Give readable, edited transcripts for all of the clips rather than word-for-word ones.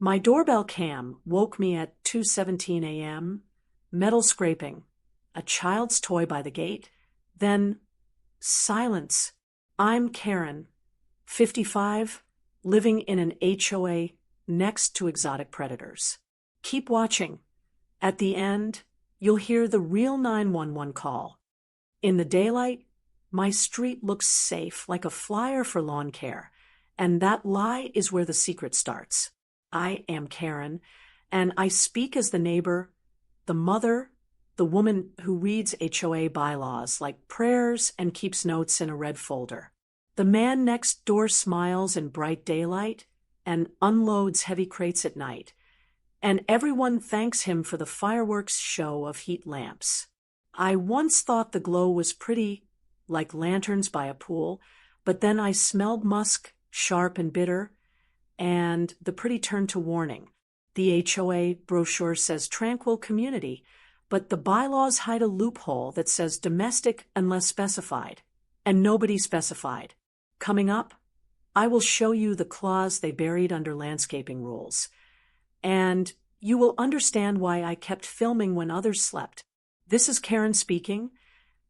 My doorbell cam woke me at 2:17 a.m., metal scraping, a child's toy by the gate, then silence. I'm Karen, 55, living in an HOA next to exotic predators. Keep watching. At the end, you'll hear the real 911 call. In the daylight, my street looks safe, like a flyer for lawn care, and that lie is where the secret starts. I am Karen, and I speak as the neighbor, the mother, the woman who reads HOA bylaws like prayers and keeps notes in a red folder. The man next door smiles in bright daylight and unloads heavy crates at night, and everyone thanks him for the fireworks show of heat lamps. I once thought the glow was pretty, like lanterns by a pool, but then I smelled musk, sharp and bitter, and the pretty turned to warning. The HOA brochure says tranquil community, but the bylaws hide a loophole that says domestic unless specified, and nobody specified. Coming up, I will show you the clause they buried under landscaping rules, and you will understand why I kept filming when others slept. This is Karen speaking,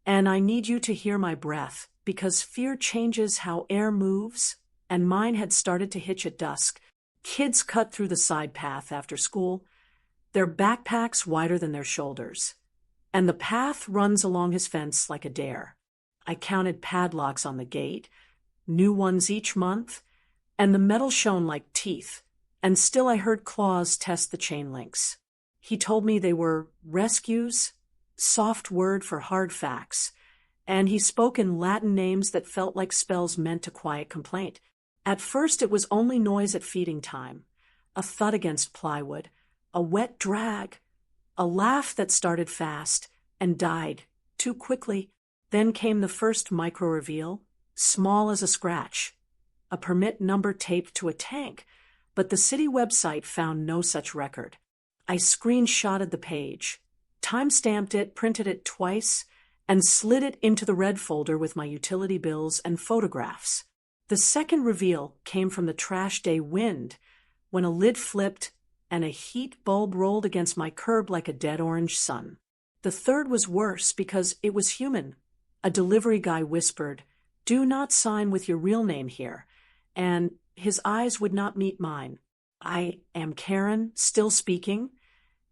and I need you to hear my breath, because fear changes how air moves, and mine had started to hitch at dusk. Kids cut through the side path after school, their backpacks wider than their shoulders, and the path runs along his fence like a dare. I counted padlocks on the gate, new ones each month, and the metal shone like teeth, and still I heard claws test the chain links. He told me they were rescues, soft word for hard facts, and he spoke in Latin names that felt like spells meant to quiet complaint. At first it was only noise at feeding time, a thud against plywood, a wet drag, a laugh that started fast and died too quickly. Then came the first micro-reveal, small as a scratch, a permit number taped to a tank, but the city website found no such record. I screenshotted the page, time-stamped it, printed it twice, and slid it into the red folder with my utility bills and photographs. The second reveal came from the trash day wind, when a lid flipped and a heat bulb rolled against my curb like a dead orange sun. The third was worse because it was human. A delivery guy whispered, "Do not sign with your real name here," and his eyes would not meet mine. I am Karen, still speaking,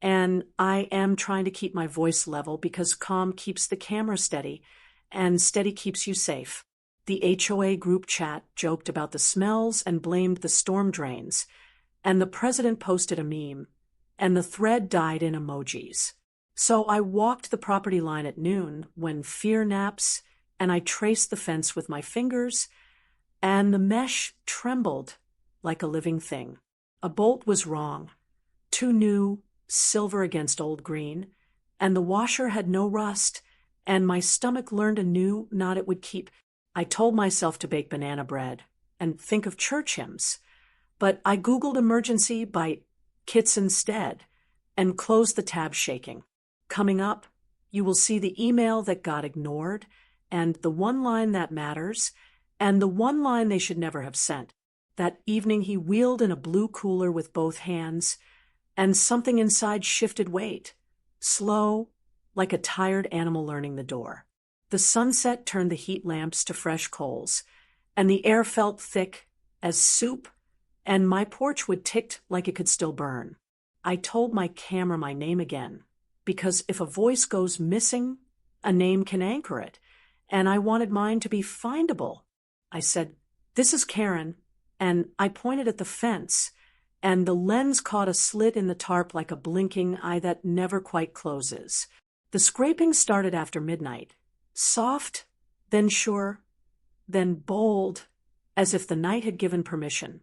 and I am trying to keep my voice level because calm keeps the camera steady, and steady keeps you safe. The HOA group chat joked about the smells and blamed the storm drains, and the president posted a meme, and the thread died in emojis. So I walked the property line at noon when fear naps, and I traced the fence with my fingers, and the mesh trembled like a living thing. A bolt was wrong, too new, silver against old green, and the washer had no rust, and my stomach learned a new knot it would keep. I told myself to bake banana bread and think of church hymns, but I Googled emergency by kits instead and closed the tab shaking. Coming up, you will see the email that got ignored and the one line that matters and the one line they should never have sent. That evening he wheeled in a blue cooler with both hands, and something inside shifted weight, slow, like a tired animal learning the door. The sunset turned the heat lamps to fresh coals, and the air felt thick as soup, and my porch would tick like it could still burn. I told my camera my name again, because if a voice goes missing, a name can anchor it, and I wanted mine to be findable. I said, "This is Karen," and I pointed at the fence, and the lens caught a slit in the tarp like a blinking eye that never quite closes. The scraping started after midnight. Soft, then sure, then bold, as if the night had given permission,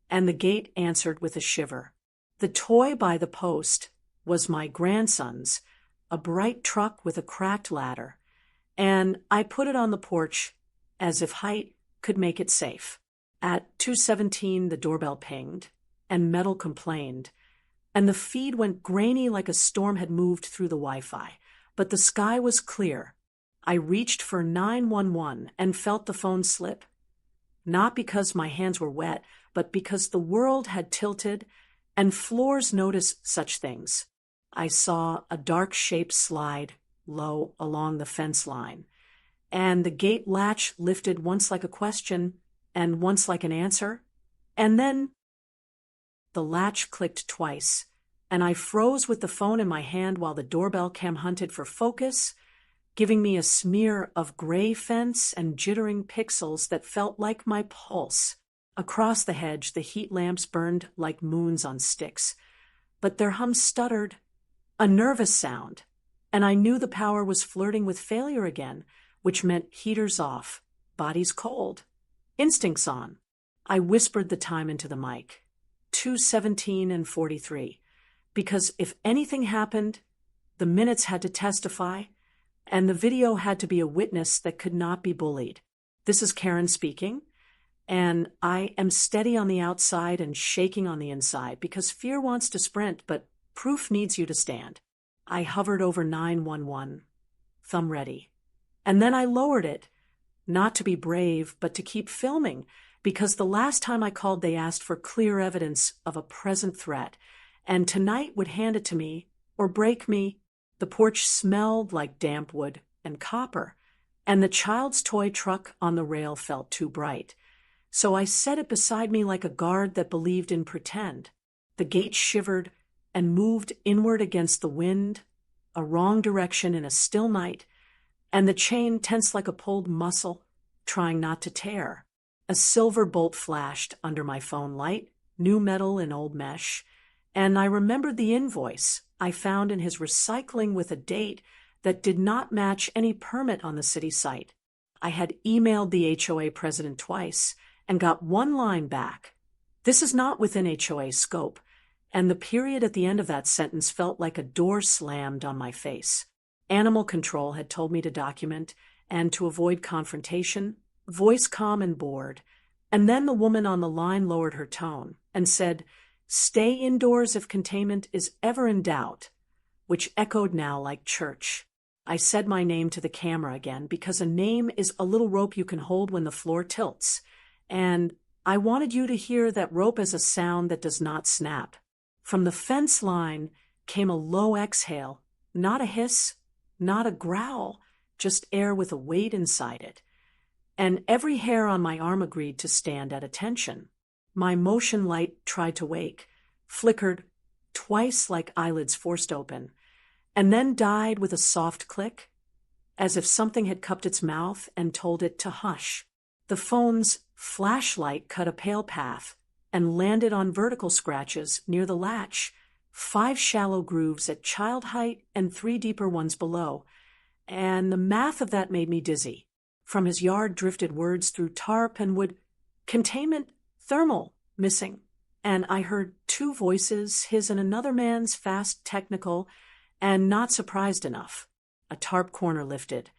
and the gate answered with a shiver. The toy by the post was my grandson's, a bright truck with a cracked ladder, and I put it on the porch as if height could make it safe. At 2:17 the doorbell pinged, and metal complained, and the feed went grainy like a storm had moved through the Wi-Fi, but the sky was clear. I reached for 911 and felt the phone slip, not because my hands were wet, but because the world had tilted And floors notice such things. I saw a dark shape slide low along the fence line, and the gate latch lifted once like a question and once like an answer, and then the latch clicked twice, and I froze with the phone in my hand while the doorbell cam hunted for focus, giving me a smear of gray fence and jittering pixels that felt like my pulse. Across the hedge, the heat lamps burned like moons on sticks, but their hum stuttered, a nervous sound, and I knew the power was flirting with failure again, which meant heaters off, bodies cold, instincts on. I whispered the time into the mic, 2:17 and 43, because if anything happened, the minutes had to testify, and the video had to be a witness that could not be bullied. This is Karen speaking, and I am steady on the outside and shaking on the inside because fear wants to sprint, but proof needs you to stand. I hovered over 911, thumb ready, and then I lowered it, not to be brave, but to keep filming, because the last time I called they asked for clear evidence of a present threat, and tonight would hand it to me or break me. The porch smelled like damp wood and copper, and the child's toy truck on the rail felt too bright. So I set it beside me like a guard that believed in pretend. The gate shivered and moved inward against the wind, a wrong direction in a still night, and the chain tensed like a pulled muscle, trying not to tear. A silver bolt flashed under my phone light, new metal in old mesh, and I remembered the invoice I found in his recycling with a date that did not match any permit on the city site. I had emailed the HOA president twice and got one line back. This is not within HOA scope, and the period at the end of that sentence felt like a door slammed on my face. Animal control had told me to document and to avoid confrontation, voice calm and bored, and then the woman on the line lowered her tone and said, "Stay indoors if containment is ever in doubt," which echoed now like church. I said my name to the camera again because a name is a little rope you can hold when the floor tilts, and I wanted you to hear that rope as a sound that does not snap. From the fence line came a low exhale, not a hiss, not a growl, just air with a weight inside it. And every hair on my arm agreed to stand at attention. My motion light tried to wake, flickered twice like eyelids forced open, and then died with a soft click, as if something had cupped its mouth and told it to hush. The phone's flashlight cut a pale path and landed on vertical scratches near the latch, 5 shallow grooves at child height and 3 deeper ones below, and the math of that made me dizzy. From his yard drifted words through tarp and wood, containment, thermal, missing, and I heard 2 voices, his and another man's, fast, technical, and not surprised enough. A tarp corner lifted,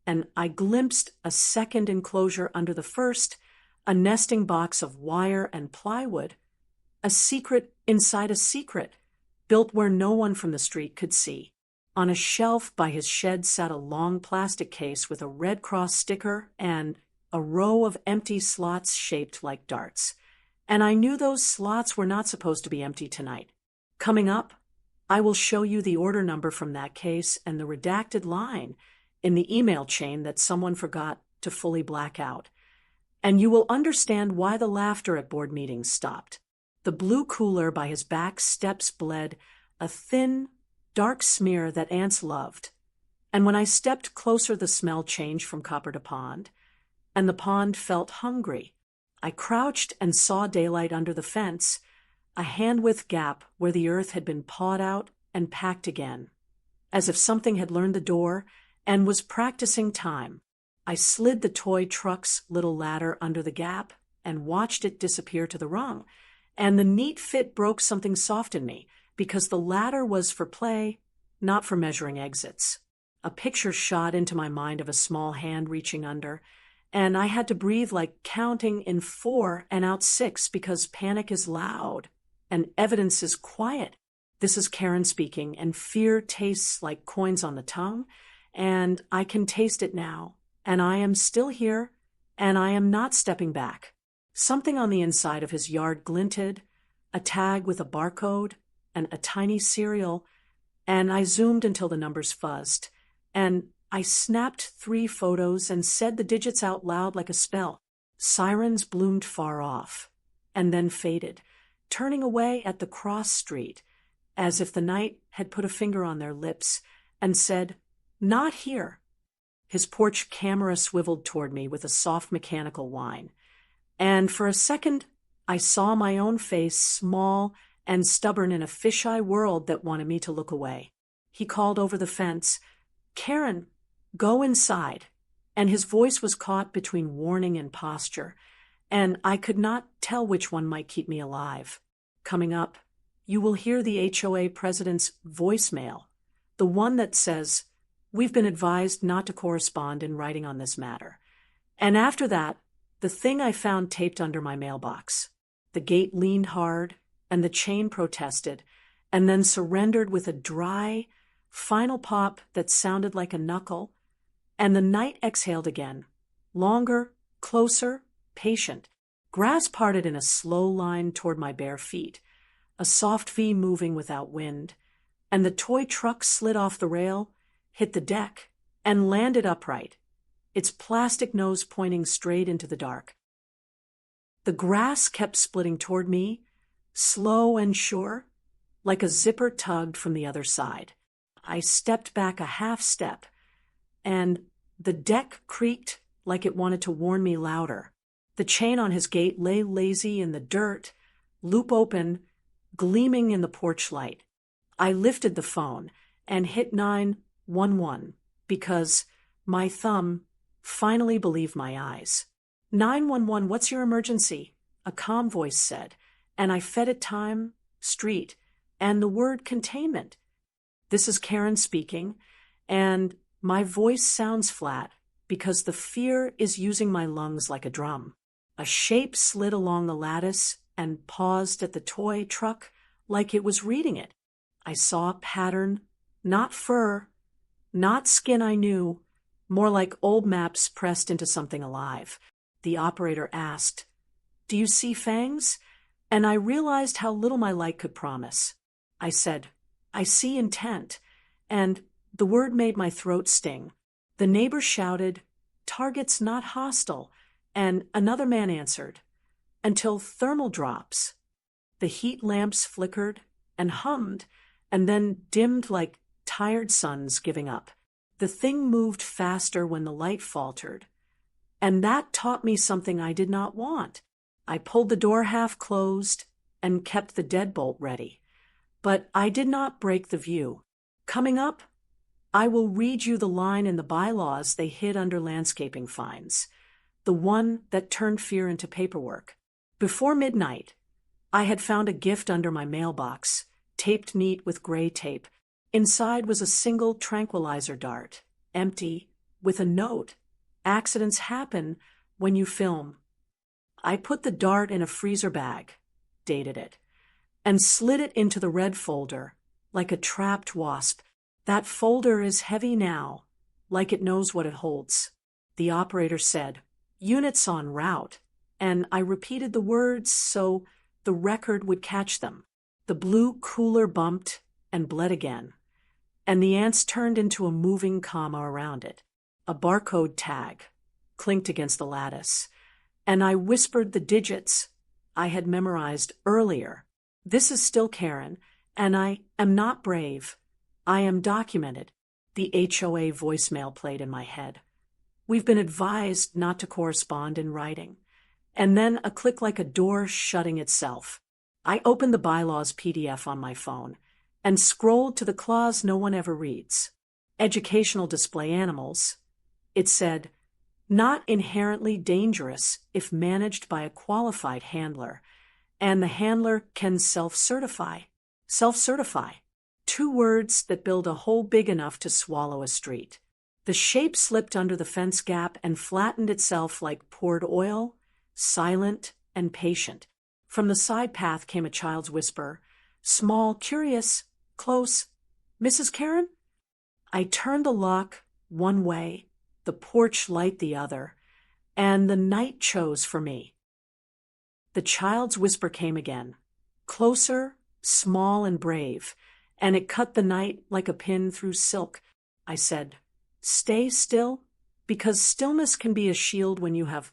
and I glimpsed a second enclosure under the first, a nesting box of wire and plywood, a secret inside a secret, built where no one from the street could see. On a shelf by his shed sat a long plastic case with a Red Cross sticker and a row of empty slots shaped like darts. And I knew those slots were not supposed to be empty tonight. Coming up, I will show you the order number from that case and the redacted line in the email chain that someone forgot to fully black out. And you will understand why the laughter at board meetings stopped. The blue cooler by his back steps bled, a thin, dark smear that ants loved. And when I stepped closer, the smell changed from copper to pond, and the pond felt hungry. I crouched and saw daylight under the fence, a hand-width gap where the earth had been pawed out and packed again, as if something had learned the door and was practicing time. I slid the toy truck's little ladder under the gap and watched it disappear to the rung, and the neat fit broke something soft in me, because the ladder was for play, not for measuring exits. A picture shot into my mind of a small hand reaching under, and I had to breathe like counting in 4 and out 6 because panic is loud and evidence is quiet. This is Karen speaking, and fear tastes like coins on the tongue, and I can taste it now, and I am still here, and I am not stepping back. Something on the inside of his yard glinted, a tag with a barcode and a tiny serial, and I zoomed until the numbers fuzzed, and I snapped 3 photos and said the digits out loud like a spell. Sirens bloomed far off, and then faded, turning away at the cross street, as if the night had put a finger on their lips and said, "Not here." His porch camera swiveled toward me with a soft mechanical whine, and for a second I saw my own face, small and stubborn in a fisheye world that wanted me to look away. He called over the fence, "Karen, go inside," and his voice was caught between warning and posture, and I could not tell which one might keep me alive. Coming up, you will hear the HOA president's voicemail, the one that says, "We've been advised not to correspond in writing on this matter." And after that, the thing I found taped under my mailbox. The gate leaned hard, and the chain protested, and then surrendered with a dry, final pop that sounded like a knuckle, and the night exhaled again, longer, closer, patient. Grass parted in a slow line toward my bare feet, a soft V moving without wind, and the toy truck slid off the rail, hit the deck, and landed upright, its plastic nose pointing straight into the dark. The grass kept splitting toward me, slow and sure, like a zipper tugged from the other side. I stepped back a half step, and the deck creaked like it wanted to warn me louder. The chain on his gate lay lazy in the dirt, loop open, gleaming in the porch light. I lifted the phone and hit 911 because my thumb finally believed my eyes. 911, what's your emergency? A calm voice said, and I fed it time, street, and the word containment. This is Karen speaking, and my voice sounds flat because the fear is using my lungs like a drum. A shape slid along the lattice and paused at the toy truck like it was reading it. I saw a pattern, not fur, not skin I knew, more like old maps pressed into something alive. The operator asked, "Do you see fangs?" And I realized how little my light could promise. I said, "I see intent," and the word made my throat sting. The neighbor shouted, "Target's not hostile," and another man answered, "Until thermal drops." The heat lamps flickered and hummed, and then dimmed like tired suns giving up. The thing moved faster when the light faltered, and that taught me something I did not want. I pulled the door half closed and kept the deadbolt ready, but I did not break the view. Coming up, I will read you the line in the bylaws they hid under landscaping fines, the one that turned fear into paperwork. Before midnight, I had found a gift under my mailbox, taped neat with gray tape. Inside was a single tranquilizer dart, empty, with a note. "Accidents happen when you film." I put the dart in a freezer bag, dated it, and slid it into the red folder, like a trapped wasp. That folder is heavy now, like it knows what it holds. The operator said, "Units en route," and I repeated the words so the record would catch them. The blue cooler bumped and bled again, and the ants turned into a moving comma around it. A barcode tag clinked against the lattice, and I whispered the digits I had memorized earlier. "This is still Karen, and I am not brave. I am documented." The HOA voicemail played in my head. "We've been advised not to correspond in writing." And then a click like a door shutting itself. I opened the bylaws PDF on my phone and scrolled to the clause no one ever reads. Educational display animals. It said, "Not inherently dangerous if managed by a qualified handler, and the handler can self-certify." Self-certify. 2 words that build a hole big enough to swallow a street. The shape slipped under the fence gap and flattened itself like poured oil, silent and patient. From the side path came a child's whisper, small, curious, close. "Mrs. Karen?" I turned the lock one way, the porch light the other, and the night chose for me. The child's whisper came again, Closer, small and brave, and it cut the night like a pin through silk. I said, "Stay still," because stillness can be a shield when you have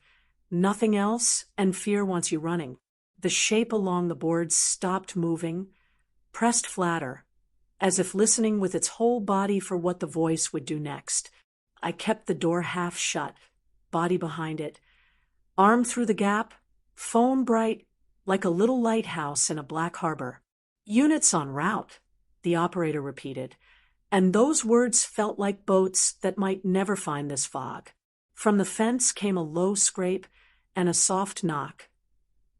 nothing else and fear wants you running. The shape along the boards stopped moving, pressed flatter, as if listening with its whole body for what the voice would do next. I kept the door half shut, body behind it, arm through the gap, phone bright, like a little lighthouse in a black harbor. "Units en route," the operator repeated, and those words felt like boats that might never find this fog. From the fence came a low scrape and a soft knock.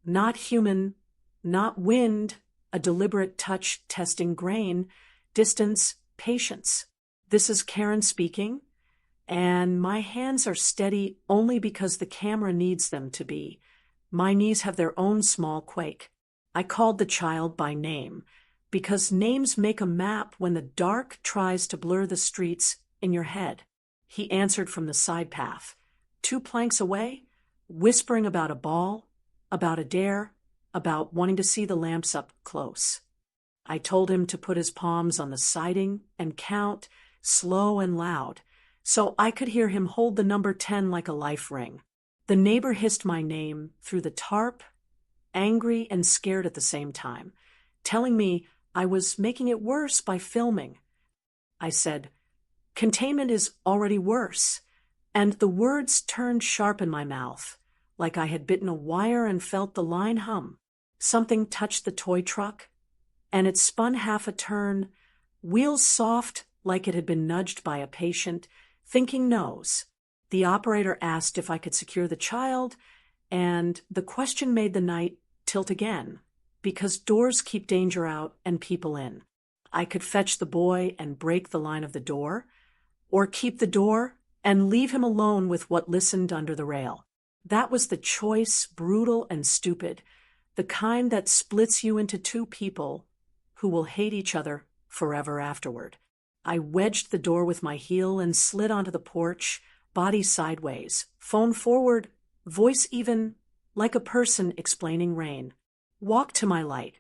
Not human, not wind, a deliberate touch testing grain, distance, patience. "This is Karen speaking, and my hands are steady only because the camera needs them to be. My knees have their own small quake." I called the child by name, because names make a map when the dark tries to blur the streets in your head. He answered from the side path, 2 planks away, whispering about a ball, about a dare, about wanting to see the lamps up close. I told him to put his palms on the siding and count, slow and loud, so I could hear him hold the number 10 like a life ring. The neighbor hissed my name through the tarp, angry and scared at the same time, telling me I was making it worse by filming. I said, "Containment is already worse," and the words turned sharp in my mouth, like I had bitten a wire and felt the line hum. Something touched the toy truck, and it spun half a turn, wheels soft like it had been nudged by a patient, thinking nose. The operator asked if I could secure the child, and the question made the night tilt again, because doors keep danger out and people in. I could fetch the boy and break the line of the door, or keep the door and leave him alone with what listened under the rail. That was the choice, brutal and stupid, the kind that splits you into 2 people who will hate each other forever afterward. I wedged the door with my heel and slid onto the porch, body sideways, phone forward, voice even like a person explaining rain. "Walk to my light,"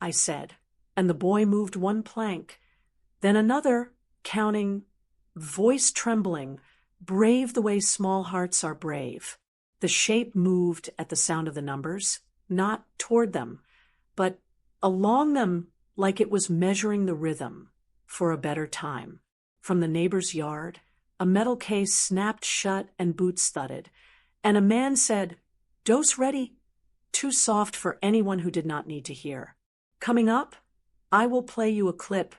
I said, and the boy moved 1 plank, then another, counting, voice trembling, brave the way small hearts are brave. The shape moved at the sound of the numbers, not toward them, but along them like it was measuring the rhythm for a better time. From the neighbor's yard, a metal case snapped shut and boots thudded, and a man said, "Dose ready," too soft for anyone who did not need to hear. Coming up, I will play you a clip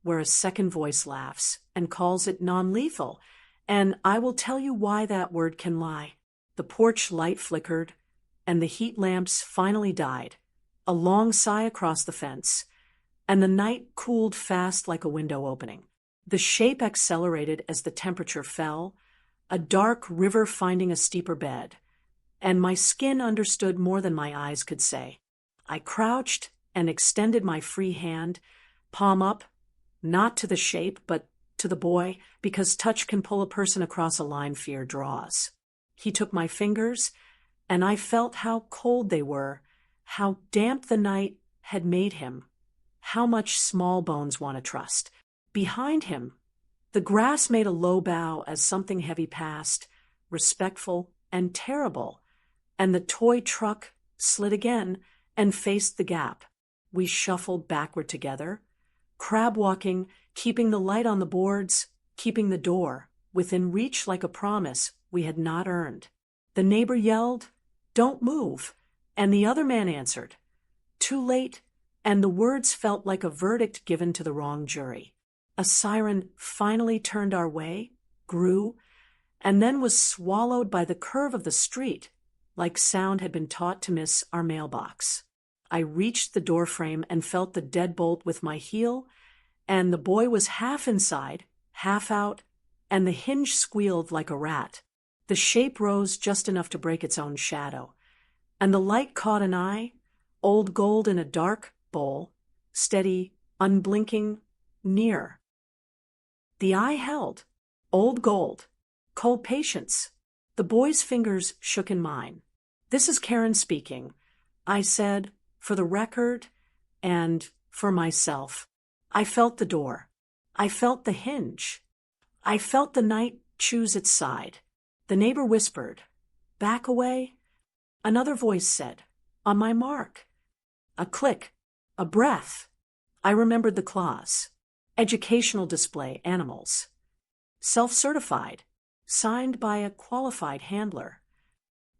where a second voice laughs and calls it non-lethal, and I will tell you why that word can lie. The porch light flickered, and the heat lamps finally died, a long sigh across the fence, and the night cooled fast like a window opening. The shape accelerated as the temperature fell, a dark river finding a steeper bed, and my skin understood more than my eyes could say. I crouched and extended my free hand, palm up, not to the shape, but to the boy, because touch can pull a person across a line fear draws. He took my fingers, and I felt how cold they were, how damp the night had made him, how much small bones want to trust. Behind him, the grass made a low bow as something heavy passed, respectful and terrible, and the toy truck slid again and faced the gap. We shuffled backward together, crab walking, keeping the light on the boards, keeping the door within reach like a promise we had not earned. The neighbor yelled, "Don't move," and the other man answered, "Too late," and the words felt like a verdict given to the wrong jury. A siren finally turned our way, grew, and then was swallowed by the curve of the street, like sound had been taught to miss our mailbox. I reached the doorframe and felt the deadbolt with my heel, and the boy was half inside, half out, and the hinge squealed like a rat. The shape rose just enough to break its own shadow, and the light caught an eye, old gold in a dark bowl, steady, unblinking, near. The eye held, old gold, cold patience. The boy's fingers shook in mine. "This is Karen speaking," I said, for the record, and for myself. I felt the door. I felt the hinge. I felt the night choose its side. The neighbor whispered, "Back away." Another voice said, "On my mark." A click, a breath. I remembered the clause. Educational display, animals. Self-certified, signed by a qualified handler.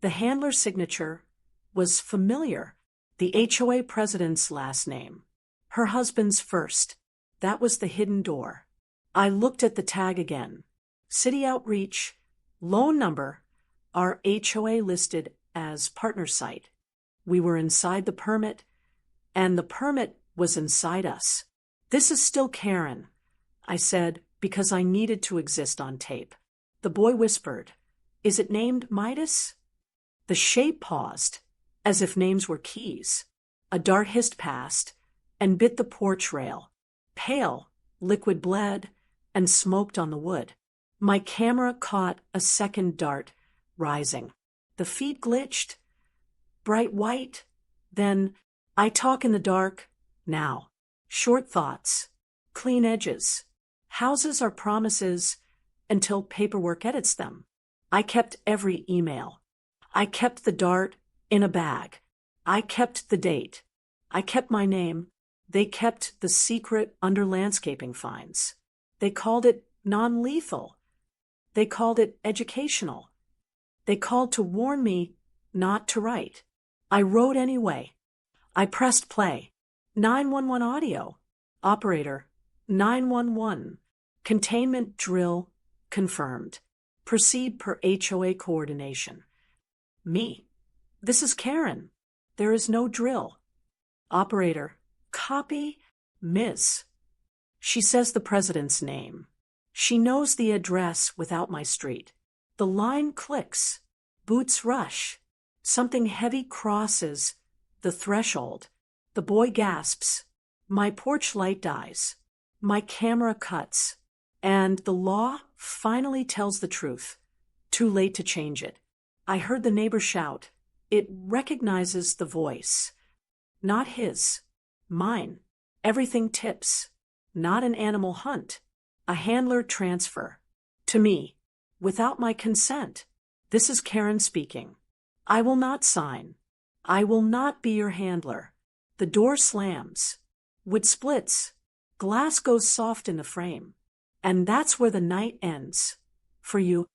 The handler's signature was familiar. The HOA president's last name. Her husband's first. That was the hidden door. I looked at the tag again. City outreach, loan number, our HOA listed as partner site. We were inside the permit, and the permit was inside us. "This is still Karen," I said, because I needed to exist on tape. The boy whispered, "Is it named Midas?" The shape paused, as if names were keys. A dart hissed past and bit the porch rail. Pale, liquid bled, and smoked on the wood. My camera caught a second dart rising. The feed glitched. Bright white. Then, I talk in the dark, now. Short thoughts. Clean edges. Houses are promises until paperwork edits them. I kept every email. I kept the dart in a bag. I kept the date. I kept my name. They kept the secret under landscaping fines. They called it non-lethal. They called it educational. They called to warn me not to write. I wrote anyway. I pressed play. 911 audio. Operator, 911. Containment drill confirmed. Proceed per HOA coordination. Me. This is Karen. There is no drill. Operator, copy, Miss. She says the president's name. She knows the address without my street. The line clicks. Boots rush. Something heavy crosses the threshold. The boy gasps. My porch light dies. My camera cuts. And the law finally tells the truth. Too late to change it. I heard the neighbor shout. It recognizes the voice. Not his. Mine. Everything tips. Not an animal hunt. A handler transfer. To me. Without my consent. This is Karen speaking. I will not sign. I will not be your handler. The door slams. Wood splits. Glass goes soft in the frame. And that's where the night ends. For you.